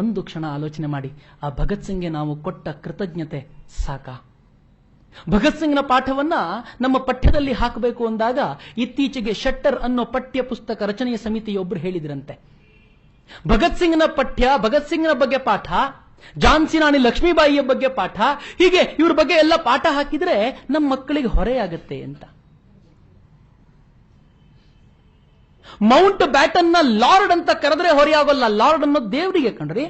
ಒಂದು ಕ್ಷಣ ಆಲೋಚನೆ ಮಾಡಿ, ಆ ಭಗತ್ ಸಿಂಗ್ಗೆ ನಾವು ಕೊಟ್ಟ ಕೃತಜ್ಞತೆ ಸಾಕಾ? ಭಗತ್ ಸಿಂಗ್ನ ಪಾಠವನ್ನ ನಮ್ಮ ಪಠ್ಯದಲ್ಲಿ ಹಾಕಬೇಕು ಅಂದಾಗ ಇತ್ತೀಚೆಗೆ ಶಟ್ಟರ್ ಅನ್ನೋ ಪಠ್ಯ ಪುಸ್ತಕ ರಚನೆಯ ಸಮಿತಿಯೊಬ್ಬರು ಹೇಳಿದ್ರಂತೆ, ಭಗತ್ ಸಿಂಗ್ನ ಪಠ್ಯ, ಭಗತ್ ಸಿಂಗ್ನ ಬಗ್ಗೆ ಪಾಠ, ಝಾನ್ಸಿ ರಾಣಿ ಲಕ್ಷ್ಮೀಬಾಯಿಯ ಬಗ್ಗೆ ಪಾಠ, ಹೀಗೆ ಇವ್ರ ಬಗ್ಗೆ ಎಲ್ಲ ಪಾಠ ಹಾಕಿದ್ರೆ ನಮ್ಮ ಮಕ್ಕಳಿಗೆ ಹೊರೆಯಾಗತ್ತೆ ಅಂತ. ಮೌಂಟ್ ಬ್ಯಾಟನ್ ನ ಲಾರ್ಡ್ ಅಂತ ಕರೆದ್ರೆ ಹೊರೆಯಾಗಲ್ಲ, ಲಾರ್ಡ್ ಅನ್ನೋ ದೇವರಿಗೆ ಕಣ್ರಿ.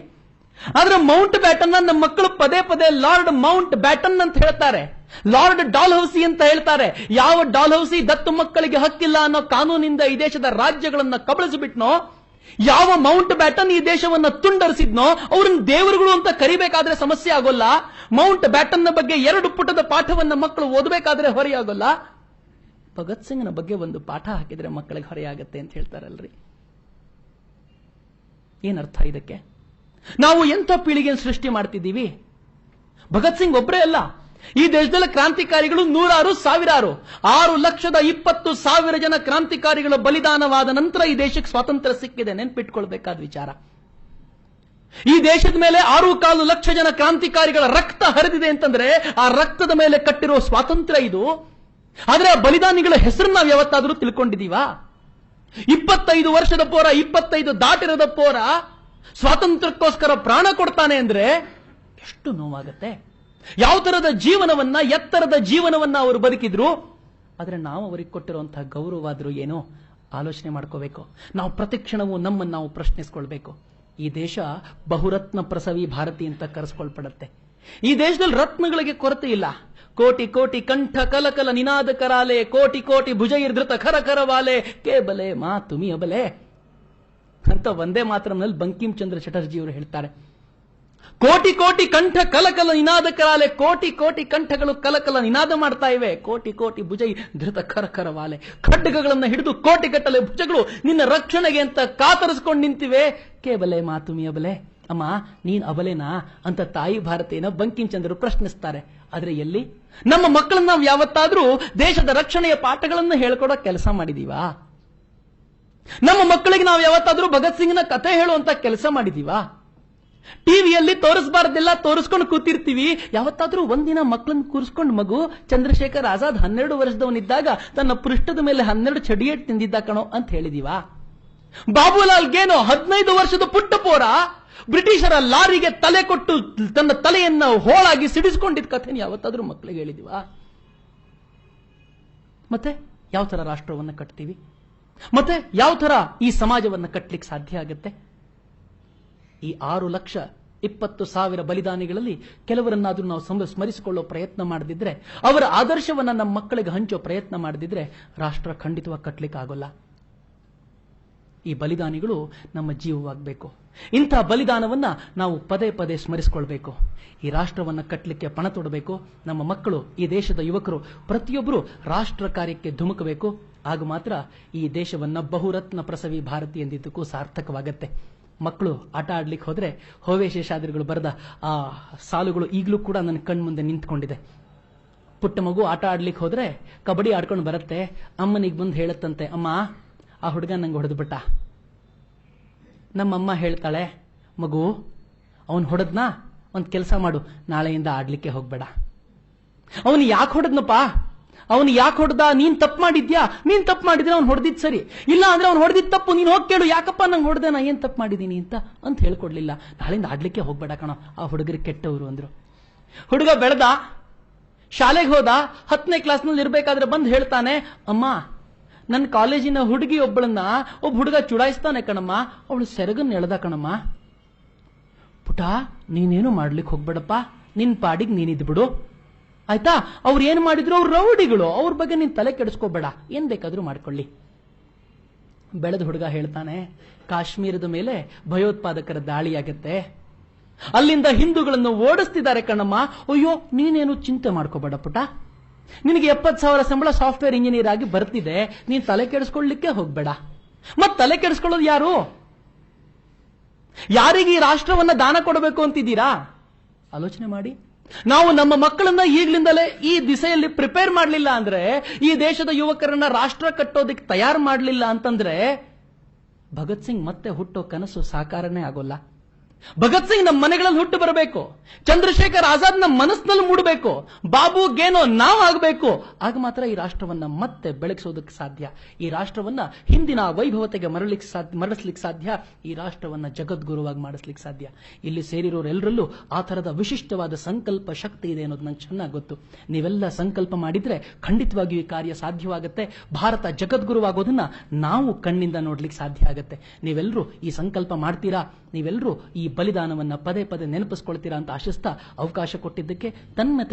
ಆದ್ರೆ ಮೌಂಟ್ ಬ್ಯಾಟನ್ ನಮ್ಮ ಮಕ್ಕಳು ಪದೇ ಪದೇ ಲಾರ್ಡ್ ಮೌಂಟ್ ಬ್ಯಾಟನ್ ಅಂತ ಹೇಳ್ತಾರೆ, ಲಾರ್ಡ್ ಡಾಲ್ ಹೌಸಿ ಅಂತ ಹೇಳ್ತಾರೆ. ಯಾವ ಡಾಲ್ ಹೌಸಿ ದತ್ತು ಮಕ್ಕಳಿಗೆ ಹಕ್ಕಿಲ್ಲ ಅನ್ನೋ ಕಾನೂನಿಂದ ಈ ದೇಶದ ರಾಜ್ಯಗಳನ್ನ ಕಬಳಿಸಿಬಿಟ್ನೋ, ಯಾವ ಮೌಂಟ್ ಬ್ಯಾಟನ್ ಈ ದೇಶವನ್ನ ತುಂಡರಿಸಿದ್ನೋ ಅವ್ರನ್ನ ದೇವರುಗಳು ಅಂತ ಕರಿಬೇಕಾದ್ರೆ ಸಮಸ್ಯೆ ಆಗೋಲ್ಲ. ಮೌಂಟ್ ಬ್ಯಾಟನ್ ಬಗ್ಗೆ 2 ಪುಟದ ಪಾಠವನ್ನ ಮಕ್ಕಳು ಓದಬೇಕಾದ್ರೆ ಹೊರೆಯಾಗೋಲ್ಲ. ಭಗತ್ ಸಿಂಗ್ನ ಬಗ್ಗೆ ಒಂದು ಪಾಠ ಹಾಕಿದ್ರೆ ಮಕ್ಕಳಿಗೆ ಹೊರೆಯಾಗತ್ತೆ ಅಂತ ಹೇಳ್ತಾರಲ್ರಿ. ಏನರ್ಥ ಇದಕ್ಕೆ? ನಾವು ಎಂಥ ಪೀಳಿಗೆ ಸೃಷ್ಟಿ ಮಾಡ್ತಿದ್ದೀವಿ? ಭಗತ್ ಸಿಂಗ್ ಒಬ್ಬರೇ ಅಲ್ಲ, ಈ ದೇಶದಲ್ಲಿ ಕ್ರಾಂತಿಕಾರಿಗಳು ನೂರಾರು, ಸಾವಿರಾರು. 6,20,000 ಜನ ಕ್ರಾಂತಿಕಾರಿಗಳ ಬಲಿದಾನವಾದ ನಂತರ ಈ ದೇಶಕ್ಕೆ ಸ್ವಾತಂತ್ರ್ಯ ಸಿಕ್ಕಿದೆ. ನೆನ್ಪಿಟ್ಕೊಳ್ಬೇಕಾದ ವಿಚಾರ. ಈ ದೇಶದ ಮೇಲೆ 6.25 ಲಕ್ಷ ಜನ ಕ್ರಾಂತಿಕಾರಿಗಳ ರಕ್ತ ಹರಿದಿದೆ ಅಂತಂದ್ರೆ ಆ ರಕ್ತದ ಮೇಲೆ ಕಟ್ಟಿರುವ ಸ್ವಾತಂತ್ರ್ಯ ಇದು. ಆದ್ರೆ ಆ ಬಲಿದಾನಿಗಳ ಹೆಸರನ್ನು ನಾವು ಯಾವತ್ತಾದ್ರೂ ತಿಳ್ಕೊಂಡಿದೀವಾ? 25 ವರ್ಷದ ಪೋರ, 25 ದಾಟಿರದ ಪೋರ ಸ್ವಾತಂತ್ರ್ಯಕ್ಕೋಸ್ಕರ ಪ್ರಾಣ ಕೊಡ್ತಾನೆ ಅಂದ್ರೆ ಎಷ್ಟು ನೋವಾಗತ್ತೆ. ಯಾವ ತರದ ಜೀವನವನ್ನ, ಎತ್ತರದ ಜೀವನವನ್ನ ಅವರು ಬದುಕಿದ್ರು. ಆದ್ರೆ ನಾವು ಅವರಿಗೆ ಕೊಟ್ಟಿರುವಂತಹ ಗೌರವಾದ್ರೂ ಏನೋ ಆಲೋಚನೆ ಮಾಡ್ಕೋಬೇಕು. ನಾವು ಪ್ರತಿಕ್ಷಣವೂ ನಮ್ಮನ್ನು ನಾವು ಪ್ರಶ್ನಿಸ್ಕೊಳ್ಬೇಕು. ಈ ದೇಶ ಬಹುರತ್ನ ಪ್ರಸವಿ ಭಾರತಿ ಅಂತ ಕರೆಸ್ಕೊಳ್ಪಡುತ್ತೆ. ಈ ದೇಶದಲ್ಲಿ ರತ್ನಗಳಿಗೆ ಕೊರತೆ ಇಲ್ಲ. ಕೋಟಿ ಕೋಟಿ ಕಂಠ ಕಲಕಲ ನಿನಾದ ಕರಾಲೆ, ಕೋಟಿ ಕೋಟಿ ಭುಜೈರ್ಧೃತ ಖರ ಖರವಾಲೆ, ಕೇಬಲೆ ಮಾ ತುಮಿ ಅಬಲೆ ಅಂತ ಒಂದೇ ಮಾತ್ರನಲ್ಲಿ ಬಂಕಿಂ ಚಂದ್ರ ಚಟರ್ಜಿಯವರು ಹೇಳ್ತಾರೆ. ಕೋಟಿ ಕೋಟಿ ಕಂಠ ಕಲಕಲ ನಿನಾದ ಕರಾಲೆ, ಕೋಟಿ ಕೋಟಿ ಕಂಠಗಳು ಕಲಕಲ ನಿನಾದ ಮಾಡ್ತಾ ಇವೆ. ಕೋಟಿ ಕೋಟಿ ಭುಜೈ ಧೃತ ಖರ ಖರವಾಲೆ, ಖಡ್ಗಗಳನ್ನು ಹಿಡಿದು ಕೋಟಿಗಟ್ಟಲೆ ಭುಜಗಳು ನಿನ್ನ ರಕ್ಷಣೆಗೆ ಅಂತ ಕಾತರಿಸ್ಕೊಂಡು ನಿಂತಿವೆ. ಕೇಬಲೆ ಮಾ ತುಮಿ ಅಬಲೆ, ಅಮ್ಮ ನೀನ್ ಅಬಲೆನಾ ಅಂತ ತಾಯಿ ಭಾರತೀಯನ ಬಂಕಿಂ ಚಂದ್ರರು ಪ್ರಶ್ನಿಸ್ತಾರೆ. ಆದ್ರೆ ಎಲ್ಲಿ ನಮ್ಮ ಮಕ್ಕಳನ್ನ ನಾವು ಯಾವತ್ತಾದ್ರೂ ದೇಶದ ರಕ್ಷಣೆಯ ಪಾಠಗಳನ್ನು ಹೇಳ್ಕೊಡೋ ಕೆಲಸ ಮಾಡಿದೀವಾ? ನಮ್ಮ ಮಕ್ಕಳಿಗೆ ನಾವು ಯಾವತ್ತಾದ್ರೂ ಭಗತ್ ಸಿಂಗ್ನ ಕಥೆ ಹೇಳುವಂತ ಕೆಲಸ ಮಾಡಿದೀವಾ? ಟಿವಿಯಲ್ಲಿ ತೋರಿಸಬಾರ್ದೆಲ್ಲ ತೋರಿಸ್ಕೊಂಡು ಕೂತಿರ್ತೀವಿ. ಯಾವತ್ತಾದ್ರೂ ಒಂದಿನ ಮಕ್ಕಳನ್ನ ಕೂರಿಸ್ಕೊಂಡು, ಮಗು ಚಂದ್ರಶೇಖರ್ ಆಜಾದ್ 12 ವರ್ಷದವನಿದ್ದಾಗ ತನ್ನ ಪೃಷ್ಠದ ಮೇಲೆ 12 ಚಡಿಯೇಟ್ ತಿಂದಿದ್ದ ಕಣೋ ಅಂತ ಹೇಳಿದೀವಾ? ಬಾಬುಲಾಲ್ ಗೇನೋ 15 ವರ್ಷದ ಪುಟ್ಟ ಪೋರ ಬ್ರಿಟಿಷರ ಲಾರಿಗೆ ತಲೆ ಕೊಟ್ಟು ತನ್ನ ತಲೆಯನ್ನ ಹೋಳಾಗಿ ಸಿಡಿಸ್ಕೊಂಡಿದ್ದ ಕಥೆ ಯಾವತ್ತಾದ್ರೂ ಮಕ್ಕಳಿಗೆ ಹೇಳಿದೀವಾ? ಮತ್ತೆ ಯಾವ ತರ ರಾಷ್ಟ್ರವನ್ನ ಕಟ್ತೀವಿ? ಮತ್ತೆ ಯಾವ ತರ ಈ ಸಮಾಜವನ್ನ ಕಟ್ಟಲಿಕ್ಕೆ ಸಾಧ್ಯ ಆಗುತ್ತೆ? ಈ 6,20,000 ಬಲಿದಾನಿಗಳಲ್ಲಿ ಕೆಲವರನ್ನಾದ್ರೂ ನಾವು ಸ್ಮರಿಸಿಕೊಳ್ಳೋ ಪ್ರಯತ್ನ ಮಾಡದಿದ್ರೆ, ಅವರ ಆದರ್ಶವನ್ನ ನಮ್ಮ ಮಕ್ಕಳಿಗೆ ಹಂಚೋ ಪ್ರಯತ್ನ ಮಾಡದಿದ್ರೆ ರಾಷ್ಟ್ರ ಖಂಡಿತವಾಗಿ ಕಟ್ಟಲಿಕ್ಕೆ ಆಗೋಲ್ಲ. ಈ ಬಲಿದಾನಿಗಳು ನಮ್ಮ ಜೀವವಾಗಬೇಕು. ಇಂಥ ಬಲಿದಾನವನ್ನ ನಾವು ಪದೇ ಪದೇ ಸ್ಮರಿಸಿಕೊಳ್ಬೇಕು. ಈ ರಾಷ್ಟ್ರವನ್ನ ಕಟ್ಟಲಿಕ್ಕೆ ಪಣ ತೊಡಬೇಕು. ನಮ್ಮ ಮಕ್ಕಳು, ಈ ದೇಶದ ಯುವಕರು ಪ್ರತಿಯೊಬ್ಬರು ರಾಷ್ಟ್ರ ಕಾರ್ಯಕ್ಕೆ ಧುಮುಕಬೇಕು. ಆಗ ಮಾತ್ರ ಈ ದೇಶವನ್ನ ಬಹುರತ್ನ ಪ್ರಸವಿ ಭಾರತಿ ಎಂದಿದ್ದಕ್ಕೂ ಸಾರ್ಥಕವಾಗತ್ತೆ. ಮಕ್ಕಳು ಆಟ ಆಡ್ಲಿಕ್ಕೆ ಹೋದ್ರೆ ಹೋವೆ ಶೇಷಾದ್ರಿಗಳು ಬರೆದ ಆ ಸಾಲುಗಳು ಈಗಲೂ ಕೂಡ ನನ್ನ ಕಣ್ಮುಂದೆ ನಿಂತ್ಕೊಂಡಿದೆ. ಪುಟ್ಟ ಮಗು ಆಟ ಆಡ್ಲಿಕ್ಕೆ ಹೋದ್ರೆ ಕಬಡ್ಡಿ ಆಡ್ಕೊಂಡು ಬರುತ್ತೆ. ಅಮ್ಮನಿಗೆ ಬಂದು ಹೇಳುತ್ತಂತೆ, ಅಮ್ಮ ಆ ಹುಡುಗ ನಂಗೆ ಹೊಡೆದು ಬಿಟ್ಟ. ನಮ್ಮಮ್ಮ ಹೇಳ್ತಾಳೆ, ಮಗು ಅವನು ಹೊಡೆದ್ನಾ, ಒಂದ್ ಕೆಲಸ ಮಾಡು, ನಾಳೆಯಿಂದ ಆಡ್ಲಿಕ್ಕೆ ಹೋಗ್ಬೇಡ. ಅವನು ಯಾಕೆ ಹೊಡೆದ್ನಪ್ಪ, ಅವನು ಯಾಕೆ ಹೊಡೆದ, ನೀನ್ ತಪ್ಪು ಮಾಡಿದ್ಯಾ, ನೀನ್ ತಪ್ಪು ಮಾಡಿದ್ರೆ ಅವ್ನು ಹೊಡೆದಿದ್ ಸರಿ, ಇಲ್ಲ ಅಂದ್ರೆ ಅವ್ನು ಹೊಡೆದಿದ್ ತಪ್ಪು, ನೀನ್ ಹೋಗಿ ಕೇಳು, ಯಾಕಪ್ಪ ನಂಗೆ ಹೊಡೆದೆ, ನಾ ಏನ್ ತಪ್ಪು ಮಾಡಿದೀನಿ ಅಂತ ಹೇಳ್ಕೊಡ್ಲಿಲ್ಲ. ನಾಳೆಯಿಂದ ಆಡ್ಲಿಕ್ಕೆ ಹೋಗ್ಬೇಡ ಕಣೋ, ಆ ಹುಡುಗರು ಕೆಟ್ಟವರು ಅಂದ್ರು. ಹುಡುಗ ಬೆಳೆದ, ಶಾಲೆಗೆ ಹೋದ, 10ನೇ ಕ್ಲಾಸ್ನಲ್ಲಿ ಇರ್ಬೇಕಾದ್ರೆ ಬಂದು ಹೇಳ್ತಾನೆ, ಅಮ್ಮ ನನ್ನ ಕಾಲೇಜಿನ ಹುಡುಗಿ ಒಬ್ಬಳನ್ನ ಒಬ್ಬ ಹುಡುಗ ಚುಡಾಯಿಸ್ತಾನೆ ಕಣಮ್ಮ, ಅವಳು ಸೆರಗನ್ನ ಎಳೆದ ಕಣಮ್ಮ. ಪುಟ ನೀನೇನು ಮಾಡ್ಲಿಕ್ಕೆ ಹೋಗ್ಬೇಡಪ್ಪ, ನಿನ್ ಪಾಡಿಗೆ ನೀನಿದ್ ಬಿಡು ಆಯ್ತಾ. ಅವ್ರು ಏನ್ ಮಾಡಿದ್ರು ಅವ್ರು ರೌಡಿಗಳು, ಅವ್ರ ಬಗ್ಗೆ ನೀನ್ ತಲೆ ಕೆಡಿಸ್ಕೋಬೇಡ, ಏನ್ ಬೇಕಾದ್ರೂ ಮಾಡ್ಕೊಳ್ಳಿ. ಬೆಳೆದ ಹುಡುಗ ಹೇಳ್ತಾನೆ, ಕಾಶ್ಮೀರದ ಮೇಲೆ ಭಯೋತ್ಪಾದಕರ ದಾಳಿಯಾಗತ್ತೆ, ಅಲ್ಲಿಂದ ಹಿಂದೂಗಳನ್ನು ಓಡಿಸ್ತಿದ್ದಾರೆ ಕಣಮ್ಮ. ಅಯ್ಯೋ ನೀನೇನು ಚಿಂತೆ ಮಾಡ್ಕೋಬೇಡ ಪುಟ, ನಿನಗೆ 70,000 ಸಂಬಳ ಸಾಫ್ಟ್ವೇರ್ ಇಂಜಿನಿಯರ್ ಆಗಿ ಬರ್ತಿದೆ, ನೀನ್ ತಲೆ ಕೆಡಿಸ್ಕೊಳ್ಳಿಕ್ಕೆ ಹೋಗ್ಬೇಡ. ಮತ್ ತಲೆ ಕೆಡಿಸ್ಕೊಳ್ಳೋದು ಯಾರು? ಯಾರಿಗೆ ಈ ರಾಷ್ಟ್ರವನ್ನ ದಾನ ಕೊಡಬೇಕು ಅಂತಿದ್ದೀರಾ? ಆಲೋಚನೆ ಮಾಡಿ. ನಾವು ನಮ್ಮ ಮಕ್ಕಳನ್ನ ಈಗ್ಲಿಂದಲೇ ಈ ದಿಸೆಯಲ್ಲಿ ಪ್ರಿಪೇರ್ ಮಾಡಲಿಲ್ಲ ಅಂದ್ರೆ, ಈ ದೇಶದ ಯುವಕರನ್ನ ರಾಷ್ಟ್ರ ಕಟ್ಟೋದಕ್ಕೆ ತಯಾರು ಮಾಡಲಿಲ್ಲ ಅಂತಂದ್ರೆ ಭಗತ್ ಸಿಂಗ್ ಮತ್ತೆ ಹುಟ್ಟೋ ಕನಸು ಸಾಕಾರನೇ ಆಗೋಲ್ಲ. ಭಗತ್ ಸಿಂಗ್ ನಮ್ಮ ಮನೆಗಳಲ್ಲಿ ಹುಟ್ಟು ಬರಬೇಕು, ಚಂದ್ರಶೇಖರ್ ಆಜಾದ್ ನಮ್ಮ ಮನಸ್ಸಿನಲ್ಲಿ ಮೂಡಬೇಕು, ಬಾಬು ಗೇನೋ ನಾವು ಆಗಬೇಕು. ಆಗ ಮಾತ್ರ ಈ ರಾಷ್ಟ್ರವನ್ನ ಮತ್ತೆ ಬೆಳಗಿಸೋದಕ್ಕೆ ಸಾಧ್ಯ. ಈ ರಾಷ್ಟ್ರವನ್ನ ಹಿಂದಿನ ವೈಭವತೆಗೆ ಮರಳಿಸ್ಲಿಕ್ಕೆ ಸಾಧ್ಯ. ಈ ರಾಷ್ಟ್ರವನ್ನ ಜಗದ್ಗುರುವಾಗಿ ಮಾಡಿಸ್ಲಿಕ್ಕೆ ಸಾಧ್ಯ. ಇಲ್ಲಿ ಸೇರಿರೋರೆಲ್ಲರಲ್ಲೂ ಆ ತರದ ವಿಶಿಷ್ಟವಾದ ಸಂಕಲ್ಪ ಶಕ್ತಿ ಇದೆ ಅನ್ನೋದು ನಂಗೆ ಚೆನ್ನಾಗಿ ಗೊತ್ತು. ನೀವೆಲ್ಲ ಸಂಕಲ್ಪ ಮಾಡಿದ್ರೆ ಖಂಡಿತವಾಗಿಯೂ ಈ ಕಾರ್ಯ ಸಾಧ್ಯವಾಗುತ್ತೆ. ಭಾರತ ಜಗದ್ಗುರುವಾಗೋದನ್ನ ನಾವು ಕಣ್ಣಿಂದ ನೋಡ್ಲಿಕ್ಕೆ ಸಾಧ್ಯ ಆಗುತ್ತೆ. ನೀವೆಲ್ಲರೂ ಈ ಸಂಕಲ್ಪ ಮಾಡ್ತೀರಾ, ನೀವೆಲ್ಲರೂ ಈ ಬಲಿದಾನವನ್ನ ಪದೇ ಪದೇ ನೆನಪಿಸ್ಕೊಳ್ತೀರಾ ಅಂತ ಆಶಿಸ್ತಾ ಅವಕಾಶ ಕೊಟ್ಟಿದ್ದಕ್ಕೆ ತನ್ಮತೆ